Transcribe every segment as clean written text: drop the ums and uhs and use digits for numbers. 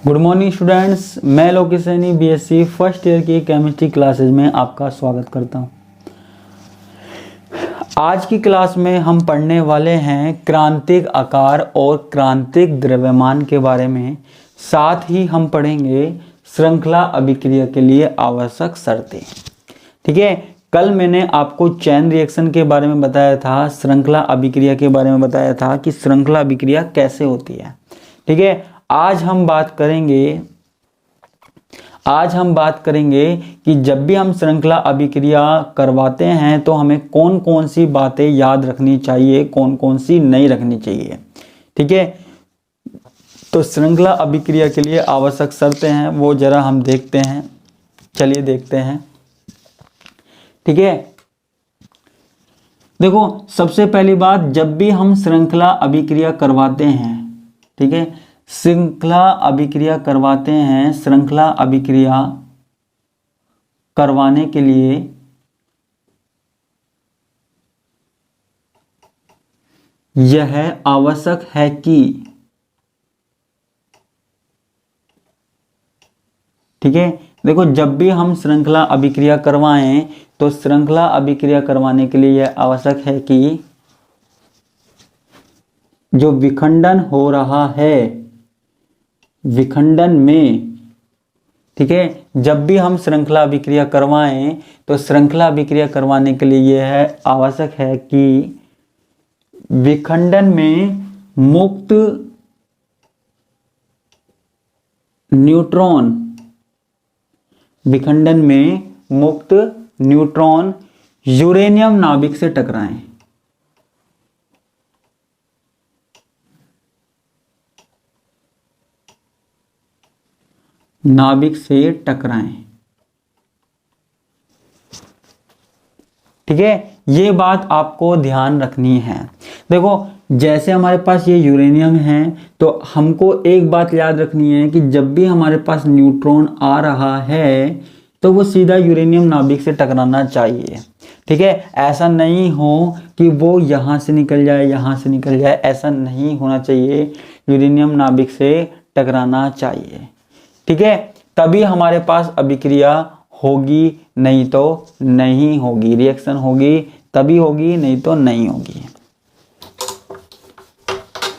Good morning students, मैं Lokesh Saini BSc first year की chemistry classes में आपका स्वागत करता हूं। आज की क्लास में हम पढ़ने वाले हैं क्रांतिक आकार और क्रांतिक द्रव्यमान के बारे में। साथ ही हम पढ़ेंगे श्रृंखला अभिक्रिया के लिए आवश्यक शर्तें। ठीक है, कल मैंने आपको चेन रिएक्शन के बारे में बताया था, श्रृंखला अभिक्रिया के बारे में बताया था कि श्रृंखला अभिक्रिया कैसे होती है। ठीक है, आज हम बात करेंगे कि जब भी हम श्रृंखला अभिक्रिया करवाते हैं तो हमें कौन कौन सी बातें याद रखनी चाहिए, कौन कौन सी नहीं रखनी चाहिए। ठीक है, तो श्रृंखला अभिक्रिया के लिए आवश्यक शर्तें हैं, वो जरा हम देखते हैं। चलिए देखते हैं। ठीक है, देखो सबसे पहली बात, जब भी हम श्रृंखला अभिक्रिया करवाते हैं, ठीक है, श्रृंखला अभिक्रिया करवाते हैं, श्रृंखला अभिक्रिया करवाने के लिए यह आवश्यक है कि, ठीक है, देखो जब भी हम श्रृंखला अभिक्रिया करवाएं तो श्रृंखला अभिक्रिया करवाने के लिए यह आवश्यक है कि जो विखंडन हो रहा है, विखंडन में, ठीक है, जब भी हम श्रृंखला अभिक्रिया करवाएं तो श्रृंखला अभिक्रिया करवाने के लिए यह आवश्यक है कि विखंडन में मुक्त न्यूट्रॉन, विखंडन में मुक्त न्यूट्रॉन यूरेनियम नाभिक से टकराएं। नाभिक से टकराएं। ठीक है, ये बात आपको ध्यान रखनी है। देखो जैसे हमारे पास ये यूरेनियम है तो हमको एक बात याद रखनी है कि जब भी हमारे पास न्यूट्रॉन आ रहा है तो वो सीधा यूरेनियम नाभिक से टकराना चाहिए। ठीक है, ऐसा नहीं हो कि वो यहां से निकल जाए, यहां से निकल जाए, ऐसा नहीं होना चाहिए। यूरेनियम नाभिक से टकराना चाहिए। ठीक है, तभी हमारे पास अभिक्रिया होगी, नहीं तो नहीं होगी। रिएक्शन होगी तभी होगी, नहीं तो नहीं होगी।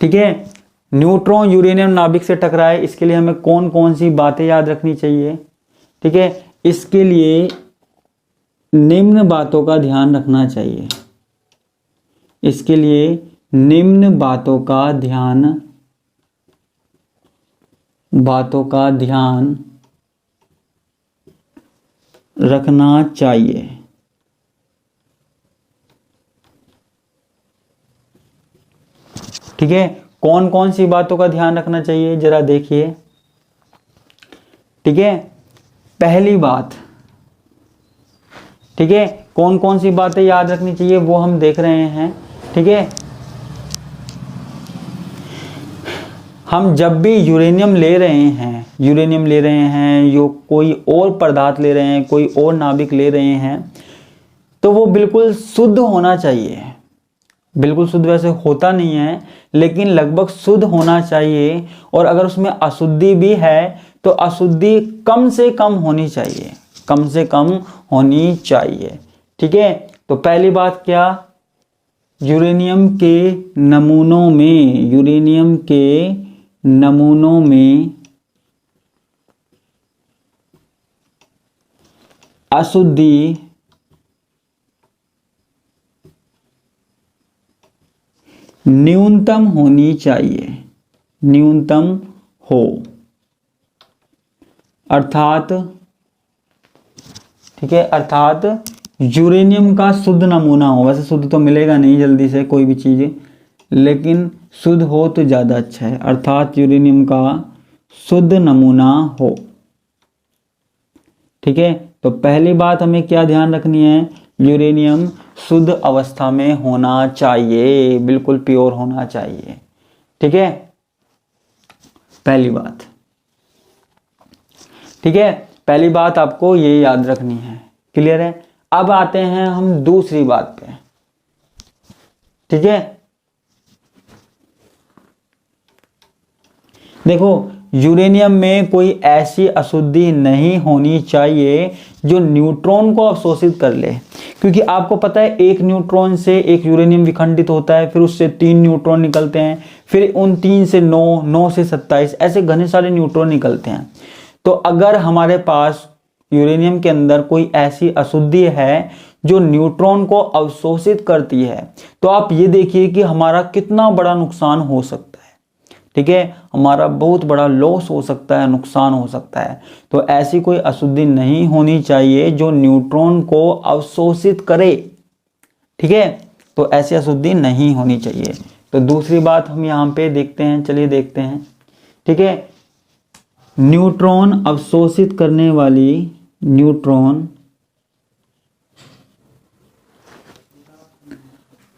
ठीक है, न्यूट्रॉन यूरेनियम नाभिक से टकराए, इसके लिए हमें कौन कौन सी बातें याद रखनी चाहिए। ठीक है, इसके लिए निम्न बातों का ध्यान रखना चाहिए। इसके लिए निम्न बातों का ध्यान रखना चाहिए। ठीक है, कौन कौन सी बातों का ध्यान रखना चाहिए जरा देखिए। ठीक है, पहली बात, ठीक है, कौन कौन सी बातें याद रखनी चाहिए वो हम देख रहे हैं। ठीक है, हम जब भी यूरेनियम ले रहे हैं, यो कोई और पदार्थ ले रहे हैं, कोई और नाभिक ले रहे हैं, तो वो बिल्कुल शुद्ध होना चाहिए। बिल्कुल शुद्ध वैसे होता नहीं है, लेकिन लगभग शुद्ध होना चाहिए। और अगर उसमें अशुद्धि भी है तो अशुद्धि कम से कम होनी चाहिए, कम से कम होनी चाहिए। ठीक है, तो पहली बात क्या, यूरेनियम के नमूनों में अशुद्धि न्यूनतम होनी चाहिए, न्यूनतम हो, अर्थात, ठीक है, अर्थात यूरेनियम का शुद्ध नमूना हो। वैसे शुद्ध तो मिलेगा नहीं जल्दी से कोई भी चीज, लेकिन शुद्ध हो तो ज़्यादा अच्छा है। अर्थात यूरेनियम का शुद्ध नमूना हो। ठीक है, तो पहली बात हमें क्या ध्यान रखनी है, यूरेनियम शुद्ध अवस्था में होना चाहिए, बिल्कुल प्योर होना चाहिए। ठीक है, पहली बात। ठीक है, पहली बात आपको ये याद रखनी है। क्लियर है, अब आते हैं हम दूसरी बात पे। ठीक है, देखो यूरेनियम में कोई ऐसी अशुद्धि नहीं होनी चाहिए जो न्यूट्रॉन को अवशोषित कर ले, क्योंकि आपको पता है एक न्यूट्रॉन से एक यूरेनियम विखंडित होता है, फिर उससे 3 न्यूट्रॉन निकलते हैं, फिर उन 3 से 9, 9 से 27, ऐसे घने सारे न्यूट्रॉन निकलते हैं। तो अगर हमारे पास यूरेनियम के अंदर कोई ऐसी अशुद्धि है जो न्यूट्रॉन को अवशोषित करती है, तो आप ये देखिए कि हमारा कितना बड़ा नुकसान हो सकता है। ठीक है, हमारा बहुत बड़ा लॉस हो सकता है, नुकसान हो सकता है। तो ऐसी कोई अशुद्धि नहीं होनी चाहिए जो न्यूट्रॉन को अवशोषित करे। ठीक है, तो ऐसी अशुद्धि नहीं होनी चाहिए। तो दूसरी बात हम यहाँ पे देखते हैं, चलिए देखते हैं। ठीक है, न्यूट्रॉन अवशोषित करने वाली न्यूट्रॉन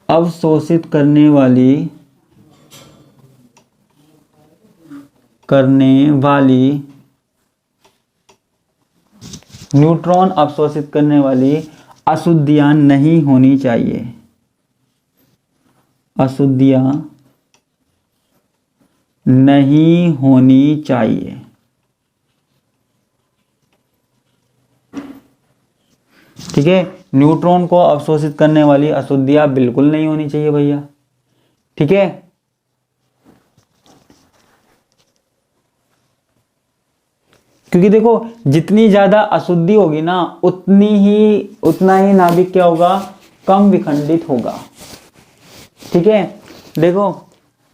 अवशोषित करने वाली अशुद्धियां नहीं होनी चाहिए। अशुद्धियां नहीं होनी चाहिए। ठीक है, न्यूट्रॉन को अवशोषित करने वाली अशुद्धियां बिल्कुल नहीं होनी चाहिए भैया। ठीक है, क्योंकि देखो जितनी ज्यादा अशुद्धि होगी ना उतना ही नाभिक क्या होगा, कम विखंडित होगा। ठीक है, देखो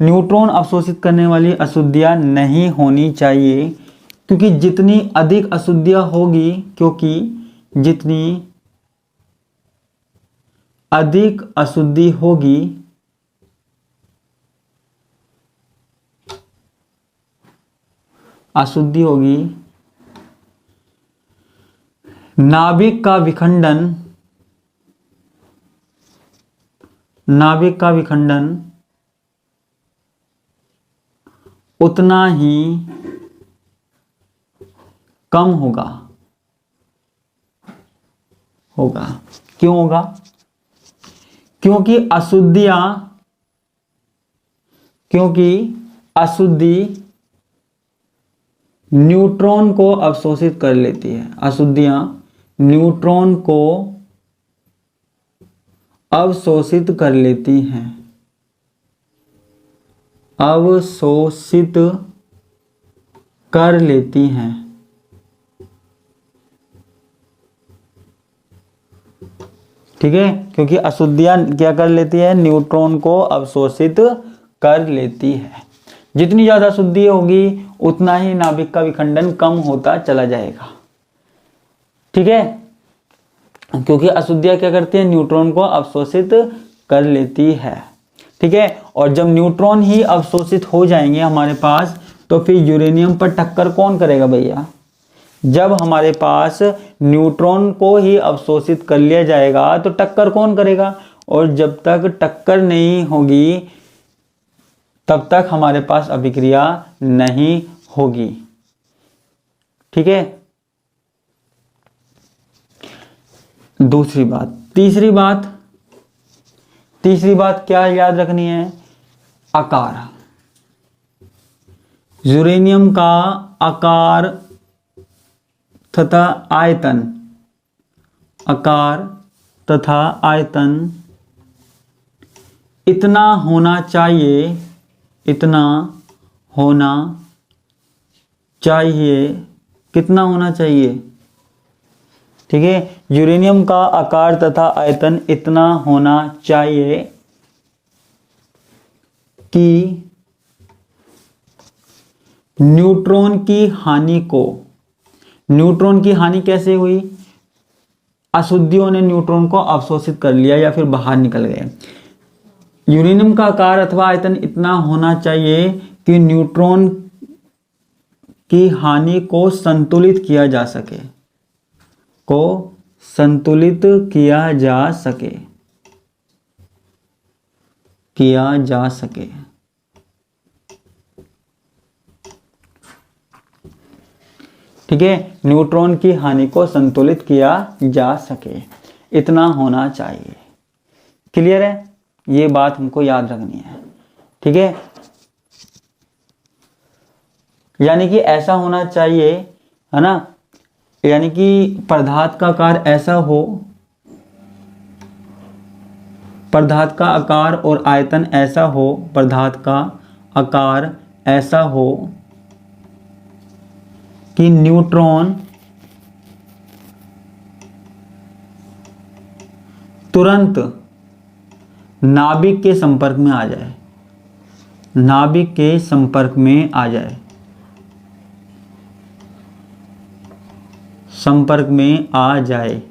न्यूट्रॉन अवशोषित करने वाली अशुद्धियां नहीं होनी चाहिए, क्योंकि जितनी अधिक अशुद्धियां होगी, क्योंकि जितनी अधिक अशुद्धि होगी नाभिक का विखंडन उतना ही कम होगा। क्यों होगा? क्योंकि अशुद्धि न्यूट्रॉन को अवशोषित कर लेती है। अशुद्धियां न्यूट्रॉन को अवशोषित कर लेती हैं। अवशोषित कर लेती हैं। ठीक है, क्योंकि अशुद्धियां क्या कर लेती है, न्यूट्रॉन को अवशोषित कर लेती है। जितनी ज्यादा अशुद्धि होगी उतना ही नाभिक का विखंडन कम होता चला जाएगा। ठीक है, क्योंकि अशुद्धियां क्या करती है, न्यूट्रॉन को अवशोषित कर लेती है। ठीक है, और जब न्यूट्रॉन ही अवशोषित हो जाएंगे हमारे पास, तो फिर यूरेनियम पर टक्कर कौन करेगा भैया? जब हमारे पास न्यूट्रॉन को ही अवशोषित कर लिया जाएगा तो टक्कर कौन करेगा? और जब तक टक्कर नहीं होगी तब तक हमारे पास अभिक्रिया नहीं होगी। ठीक है, दूसरी बात। तीसरी बात क्या याद रखनी है? आकार। यूरेनियम का आकार तथा आयतन इतना होना चाहिए। कितना होना चाहिए? ठीक है, यूरेनियम का आकार तथा आयतन इतना होना चाहिए कि न्यूट्रॉन की हानि कैसे हुई? अशुद्धियों ने न्यूट्रॉन को अवशोषित कर लिया या फिर बाहर निकल गए। यूरेनियम का आकार अथवा आयतन इतना होना चाहिए कि न्यूट्रॉन की हानि को संतुलित किया जा सके। ठीक है, न्यूट्रॉन की हानि को संतुलित किया जा सके, इतना होना चाहिए। क्लियर है? ये बात हमको याद रखनी है। ठीक है, यानी कि ऐसा होना चाहिए, है ना, यानी कि पदार्थ का आकार ऐसा हो, पदार्थ का आकार और आयतन ऐसा हो, पदार्थ का आकार ऐसा हो कि न्यूट्रॉन तुरंत नाभिक के संपर्क में आ जाए, नाभिक के संपर्क में आ जाए, संपर्क में आ जाए,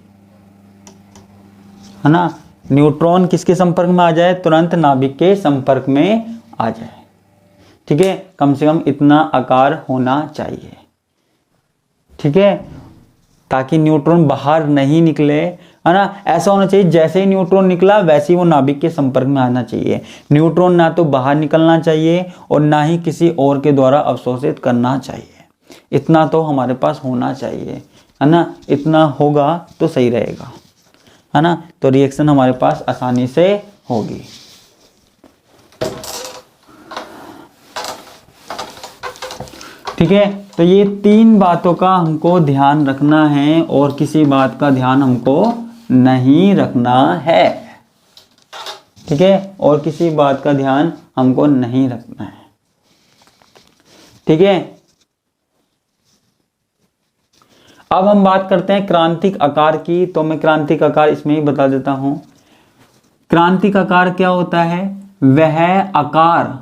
है ना। न्यूट्रॉन किसके संपर्क में आ जाए? तुरंत नाभिक के संपर्क में आ जाए। ठीक है, कम से कम इतना आकार होना चाहिए। ठीक है, ताकि न्यूट्रॉन बाहर नहीं निकले, है ना। ऐसा होना चाहिए जैसे ही न्यूट्रॉन निकला वैसे ही वो नाभिक के संपर्क में आना चाहिए। न्यूट्रॉन ना तो बाहर निकलना चाहिए और ना ही किसी और के द्वारा अवशोषित करना चाहिए। इतना तो हमारे पास होना चाहिए, है ना। इतना होगा तो सही रहेगा, है ना। तो रिएक्शन हमारे पास आसानी से होगी। ठीक है, तो ये 3 बातों का हमको ध्यान रखना है और किसी बात का ध्यान हमको नहीं रखना है। ठीक है, और किसी बात का ध्यान हमको नहीं रखना है। ठीक है, अब हम बात करते हैं क्रांतिक आकार की। तो मैं क्रांतिक आकार इसमें ही बता देता हूं। क्रांतिक आकार क्या होता है? वह आकार,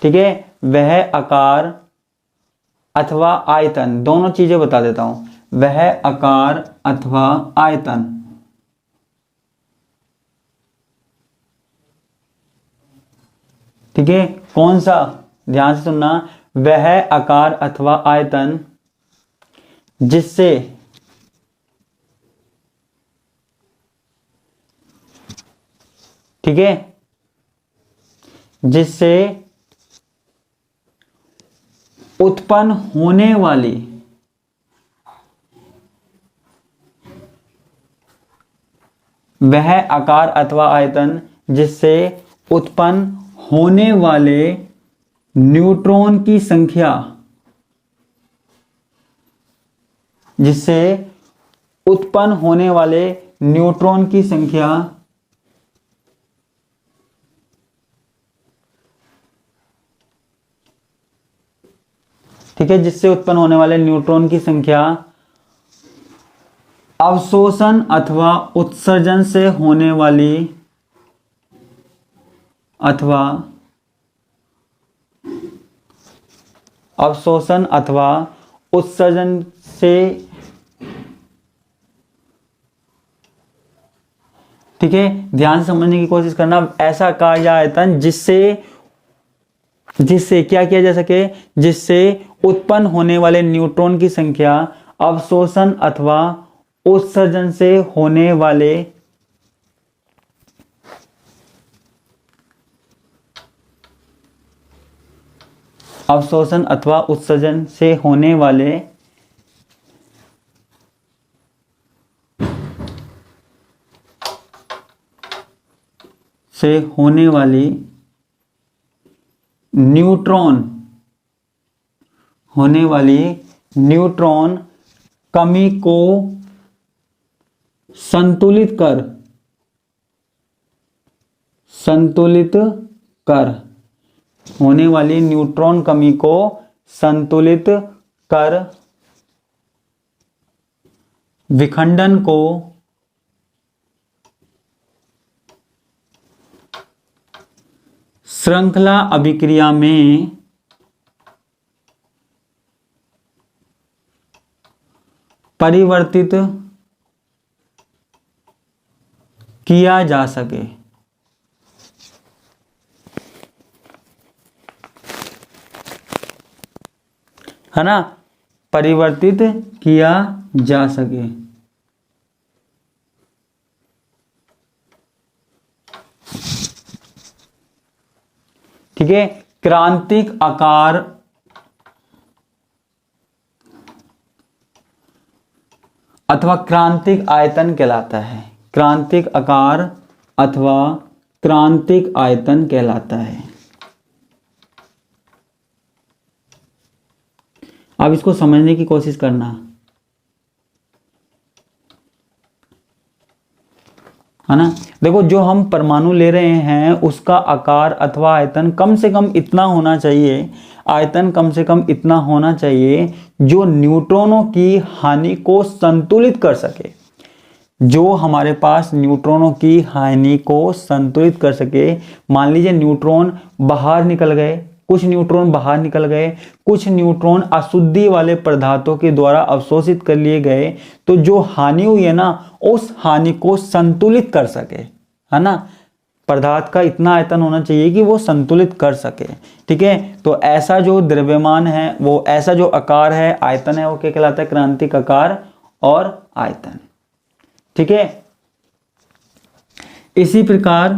ठीक है, वह आकार अथवा आयतन, दोनों चीजें बता देता हूं। वह आकार अथवा आयतन ठीक है, कौन सा? ध्यान से सुनना। वह आकार अथवा आयतन जिससे ठीक है, जिससे उत्पन्न होने वाली वह आकार अथवा आयतन जिससे उत्पन्न होने वाले न्यूट्रॉन की संख्या, जिससे उत्पन्न होने वाले न्यूट्रॉन की संख्या ठीक है, जिससे उत्पन्न होने वाले न्यूट्रॉन की संख्या अवशोषण अथवा उत्सर्जन से होने वाली अथवा अवशोषण अथवा उत्सर्जन से ठीक है, ध्यान से समझने की कोशिश करना। ऐसा आकार या आयतन जिससे क्या किया जा सके? जिससे उत्पन्न होने वाले न्यूट्रॉन की संख्या अवशोषण अथवा उत्सर्जन से होने वाले अवशोषण अथवा उत्सर्जन से होने वाले न्यूट्रॉन कमी को संतुलित कर होने वाली न्यूट्रॉन कमी को संतुलित कर विखंडन को श्रृंखला अभिक्रिया में परिवर्तित किया जा सके। है ना, परिवर्तित किया जा सके। ठीक है, क्रांतिक आकार अथवा क्रांतिक आयतन कहलाता है। क्रांतिक आकार अथवा क्रांतिक आयतन कहलाता है। अब इसको समझने की कोशिश करना, है ना। देखो जो हम परमाणु ले रहे हैं उसका आकार अथवा आयतन कम से कम इतना होना चाहिए, आयतन कम से कम इतना होना चाहिए जो न्यूट्रॉनों की हानि को संतुलित कर सके, जो हमारे पास न्यूट्रॉनों की हानि को संतुलित कर सके। मान लीजिए न्यूट्रॉन बाहर निकल गए, कुछ न्यूट्रॉन बाहर निकल गए, कुछ न्यूट्रॉन अशुद्धि वाले पदार्थों के द्वारा अवशोषित कर लिए गए, तो जो हानि हुई है ना उस हानि को संतुलित कर सके, है ना। पदार्थ का इतना आयतन होना चाहिए कि वो संतुलित कर सके, ठीक है। तो ऐसा जो द्रव्यमान है, वो ऐसा जो आकार है, आयतन है, वो क्या कहलाता है? क्रांतिक आकार और आयतन, ठीक है। इसी प्रकार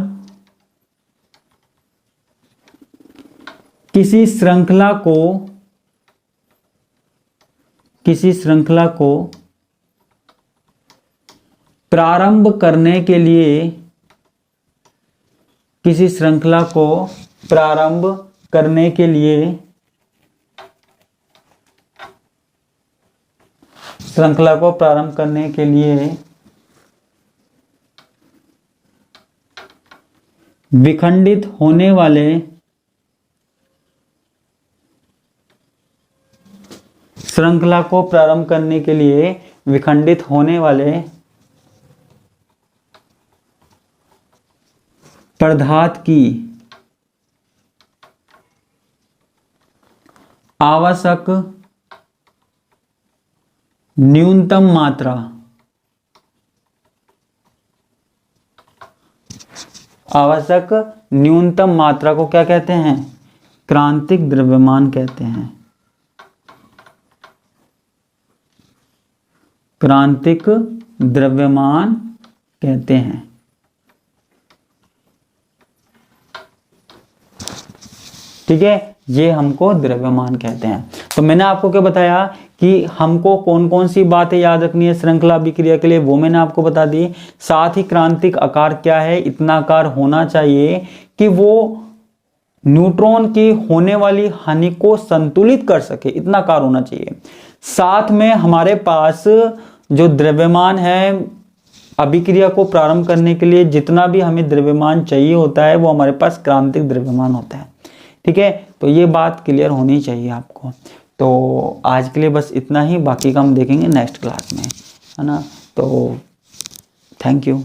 किसी श्रृंखला को प्रारंभ करने के लिए, किसी श्रृंखला को प्रारंभ करने के लिए, श्रृंखला को प्रारंभ करने के लिए विखंडित होने वाले, श्रृंखला को प्रारंभ करने के लिए विखंडित होने वाले पदार्थ की आवश्यक न्यूनतम मात्रा, आवश्यक न्यूनतम मात्रा को क्या कहते हैं? क्रांतिक द्रव्यमान कहते हैं, क्रांतिक द्रव्यमान कहते हैं, ठीक है। ये हमको द्रव्यमान कहते हैं। तो मैंने आपको क्या बताया कि हमको कौन कौन सी बातें याद रखनी है श्रृंखला अभिक्रिया के लिए, वो मैंने आपको बता दी। साथ ही क्रांतिक आकार क्या है, इतना आकार होना चाहिए कि वो न्यूट्रॉन की होने वाली हानि को संतुलित कर सके, इतना आकार होना चाहिए। साथ में हमारे पास जो द्रव्यमान है, अभिक्रिया को प्रारंभ करने के लिए जितना भी हमें द्रव्यमान चाहिए होता है वो हमारे पास क्रांतिक द्रव्यमान होता है, ठीक है। तो ये बात क्लियर होनी चाहिए आपको। तो आज के लिए बस इतना ही, बाकी का हम देखेंगे नेक्स्ट क्लास में, है ना। तो थैंक यू।